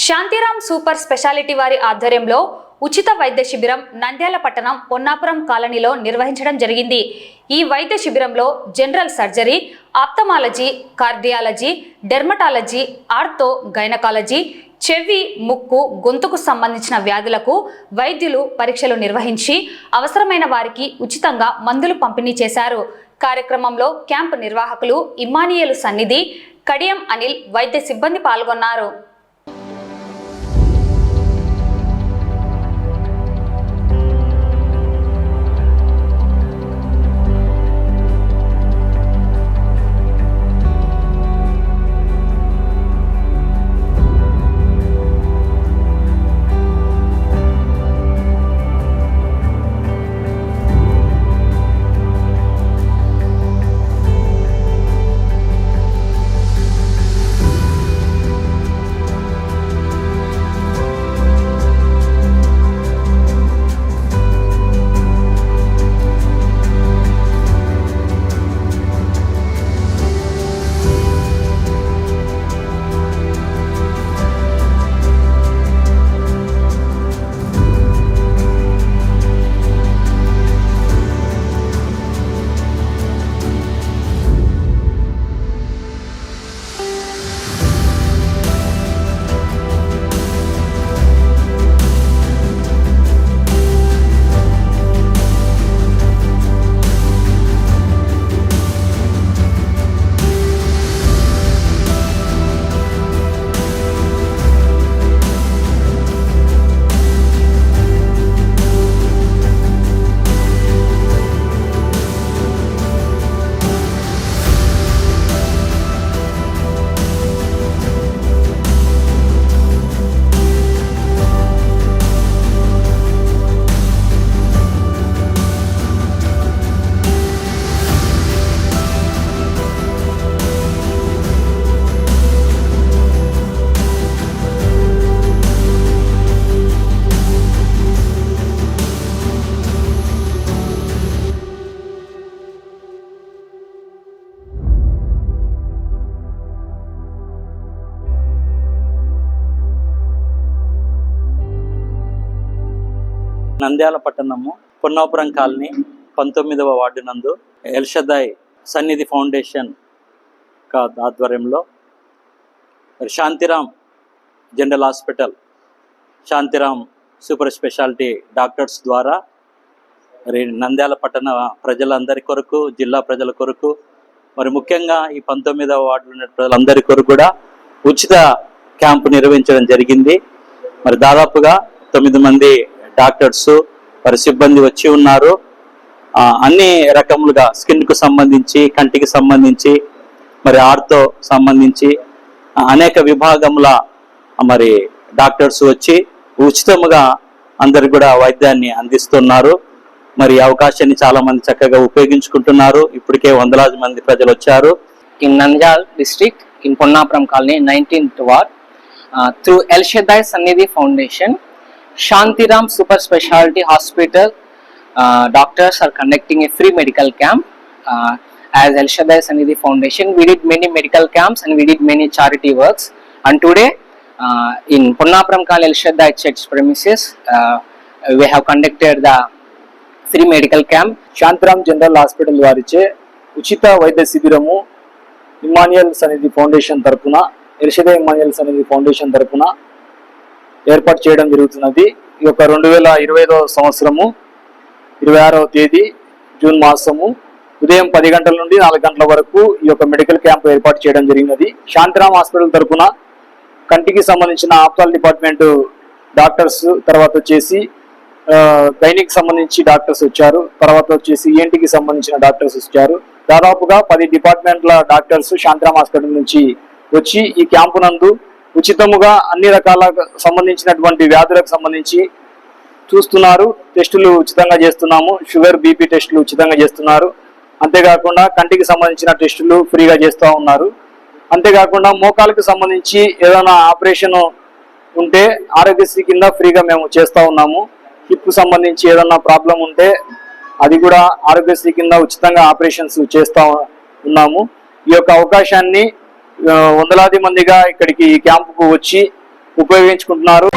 Shantiram super speciality వారి ఆధ్వర్యంలో ఉచిత వైద్య శిబిరం నంద్యాల పట్టణం పొన్నాపురం కాలనీలో నిర్వహించడం జరిగింది. ఈ వైద్య శిబిరంలో general surgery, ophthalmology, cardiology, dermatology, ortho, gynaecology, చెవి, ముక్కు, గొంతుకు సంబంధించిన వ్యాధులకు వైద్యులు పరీక్షలు నిర్వహించి అవసరమైన వారికి ఉచితంగా మందులు పంపిణీ చేశారు. కార్యక్రమంలో క్యాంపు నిర్వాహకులు ఇమ్మానియేలు సన్నిధి, కడియం అనిల్, వైద్య సిబ్బంది పాల్గొన్నారు. నంద్యాల పట్టణము పొన్నాపురం కాలనీ 19వ వార్డు నందు ఎల్షదాయ్ సన్నిధి ఫౌండేషన్ ఆధ్వర్యంలో Shantiram general hospital, Shantiram super speciality doctors ద్వారా మరి నంద్యాల పట్టణ ప్రజలందరి కొరకు, జిల్లా ప్రజల కొరకు, మరి ముఖ్యంగా ఈ 19వ వార్డులో ఉన్న ప్రజలందరి కొరకు కూడా ఉచిత క్యాంపు నిర్వహించడం జరిగింది. మరి దాదాపుగా 9 మంది డాక్టర్స్ వారి సిబ్బంది వచ్చి ఉన్నారు. అన్ని రకములుగా స్కిన్కు సంబంధించి, కంటికి సంబంధించి, మరి ఆర్థో సంబంధించి అనేక విభాగముల మరి డాక్టర్స్ వచ్చి ఉచితముగా అందరు కూడా వైద్యాన్ని అందిస్తున్నారు. మరి అవకాశాన్ని చాలా మంది చక్కగా ఉపయోగించుకుంటున్నారు. ఇప్పటికే వందలాది మంది ప్రజలు వచ్చారు. In Nandyal district, in Ponnapuram colony 19th ward, through Elshadai Sannidhi Foundation, Shantiram Super Speciality Hospital doctors are conducting a free medical camp. As Elshadai Sannidhi Foundation, we did many medical camps and we did many charity works. And today, in Ponnapuram Kal Elshadai Church premises, we have conducted the free medical camp. Shantiram General Hospital వారిచే ఉచిత వైద్య శిబిరము ఇమ్మానియేల్ సన్నిధి foundation తరపున, ఎల్షదాయ్ ఇమ్మానియేల్ సన్నిధి foundation తరపున ఏర్పాటు చేయడం జరుగుతున్నది. ఈ యొక్క 2025వ సంవత్సరము 26వ తేదీ జూన్ మాసము ఉదయం 10 గంటల నుండి 4 గంటల వరకు ఈ యొక్క మెడికల్ క్యాంప్ ఏర్పాటు చేయడం జరిగినది. శాంతిరామ్ హాస్పిటల్ తరపున కంటికి సంబంధించిన ఆప్థాల్ డిపార్ట్మెంట్ డాక్టర్స్, తర్వాత వచ్చేసి గైనిక్ సంబంధించి డాక్టర్స్ వచ్చారు, తర్వాత వచ్చేసి ఈఎన్టీకి సంబంధించిన డాక్టర్స్ వచ్చారు. దాదాపుగా 10 డిపార్ట్మెంట్ల డాక్టర్స్ శాంతిరామ్ హాస్పిటల్ నుంచి వచ్చి ఈ క్యాంపు నందు ఉచితముగా అన్ని రకాల సంబంధించినటువంటి వ్యాధులకు సంబంధించి చూస్తున్నారు. టెస్టులు ఉచితంగా చేస్తున్నాము. షుగర్, బీపీ టెస్టులు ఉచితంగా చేస్తున్నారు. అంతేకాకుండా కంటికి సంబంధించిన టెస్టులు ఫ్రీగా చేస్తూ ఉన్నారు. అంతేకాకుండా మోకాలకు సంబంధించి ఏదైనా ఆపరేషన్ ఉంటే ఆరోగ్యశ్రీ కింద ఫ్రీగా మేము చేస్తూ ఉన్నాము. హిప్ సంబంధించి ఏదైనా ప్రాబ్లం ఉంటే అది కూడా ఆరోగ్యశ్రీ కింద ఉచితంగా ఆపరేషన్స్ చేస్తూ ఉన్నాము. ఈ యొక్క అవకాశాన్ని వందలాది మందిగా ఇక్కడికి ఈ క్యాంపుకు వచ్చి ఉపయోగించుకుంటున్నారు.